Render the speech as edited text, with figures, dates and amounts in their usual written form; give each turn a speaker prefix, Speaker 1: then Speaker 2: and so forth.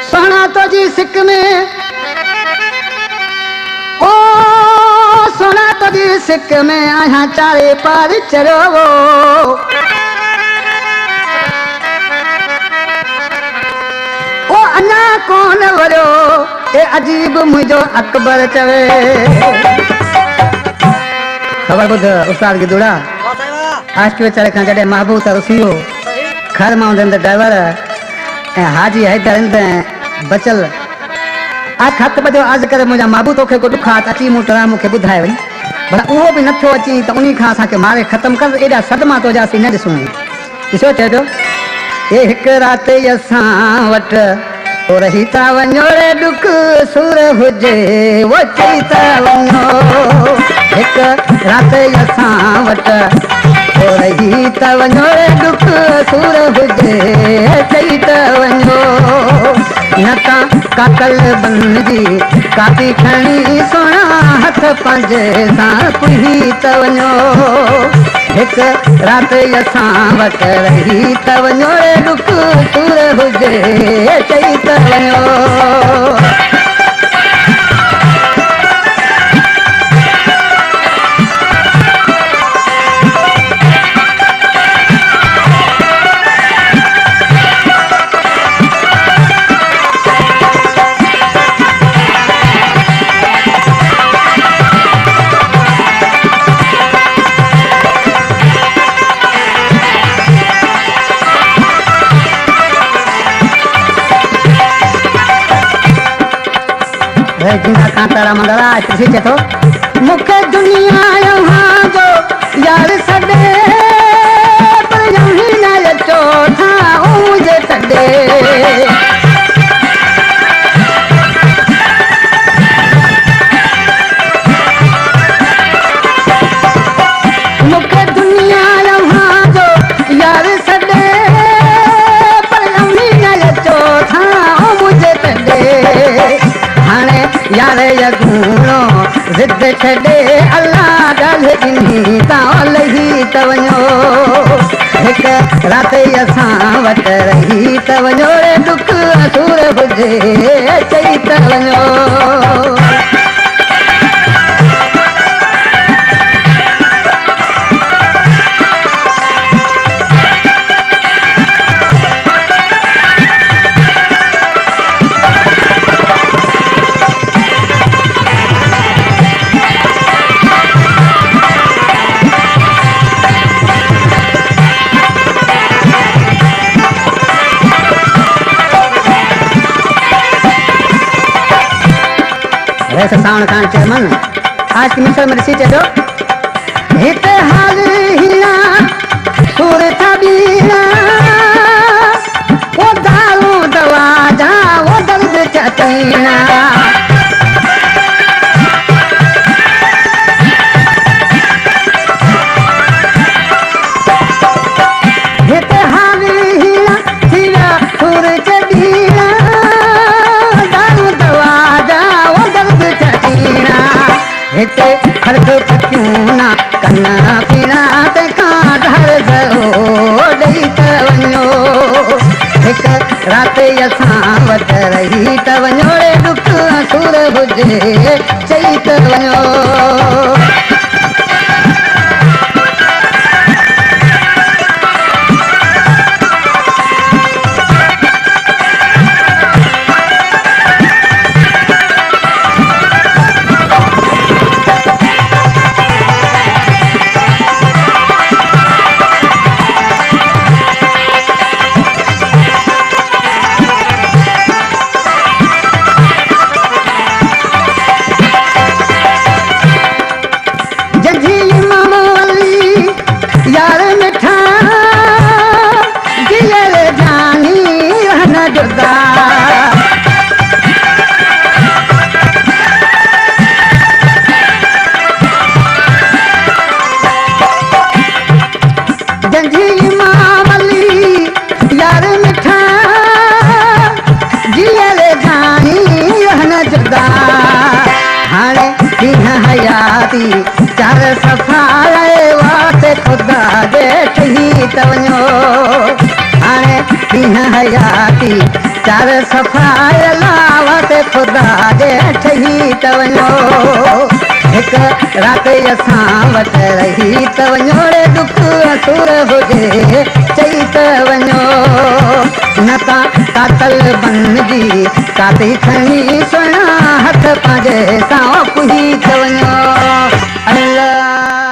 Speaker 1: सोना तो जी सिक में ओ सोना तो जी सिक में आया चारे पार चलो ओ अन्ना कौन वरो ए अजीब मुझो अकबर चवे खबर बुध उस्ताद की दुड़ा आज के बेचारे खां जॾहिं महबूब त रुसी हो घर मां हूंदनि त ड्राइवर ऐं हाजी हैदर आहिनि बचल आ खत बजो आज करे मुंहिंजा महबूब तोखे को ॾुखा अची मूं टरा मूंखे ॿुधाए वञी भला उहो बि नथो अची त उन्ही खां असांखे मारे ख़तमु कर एॾा सदमा तुंहिंजासीं न ॾिसूं ॾिसो चए पियो हे हिकु राति असां वटि पोइ रही था वञो रे ॾुख सूर हुजे वो चई था वञो हिकु राति असां वटि पोइ रही था वञो रे ॾुख सूर हुजे चई था वञो न त काकल बन जी कापी खणी सोना हथ पंहिंजे सां कुही था वञो हिकु राति असां वटि रही था वञो रे ॾुख सूर हुजे चई था वञो जिंदा कांतारा मंदरा ऐसी चतो मुखे दुनिया यहाँ जो यार सदे पर यहीं न लचो था मुझे तड़े मुखे दुनिया यहाँ जो यार सदे पर यहीं न लचो था मुझे तड़े हाणे यार यगूनो ज़िद छॾे अल्लाह ॻाल्हि ॾिनी तां लही त वञो हिकु राति असां वटि रही त वञो रे ॾुख सूर हुजे चई त वञो ऐसे साउंड खान चेयरमैन आज की मिसल में ऋषि चलो हित हाल हिला सूर था बीना वो दारू दवा जा वो दर्द चटीना हित हाल हिला हिला सूर चटीना हिते खर्च पकियूं ना कन्ना पीना तंहिंखां घर घरो ॾेई त वञो हिकु राति असां वटि रही त वञो रे ॾुख सूर हुजे चई त वञो ॾींहं हयाती चार सफ़ाई लावत ख़ुदा जे ठही त वञो हिकु राति असां वटि रही त वञो रे दुख असुर हुजे चई त वञो न तां कातल बनजी काती खणी सुहिणा हथ पंहिंजे सां पुही त वञो अल्लाह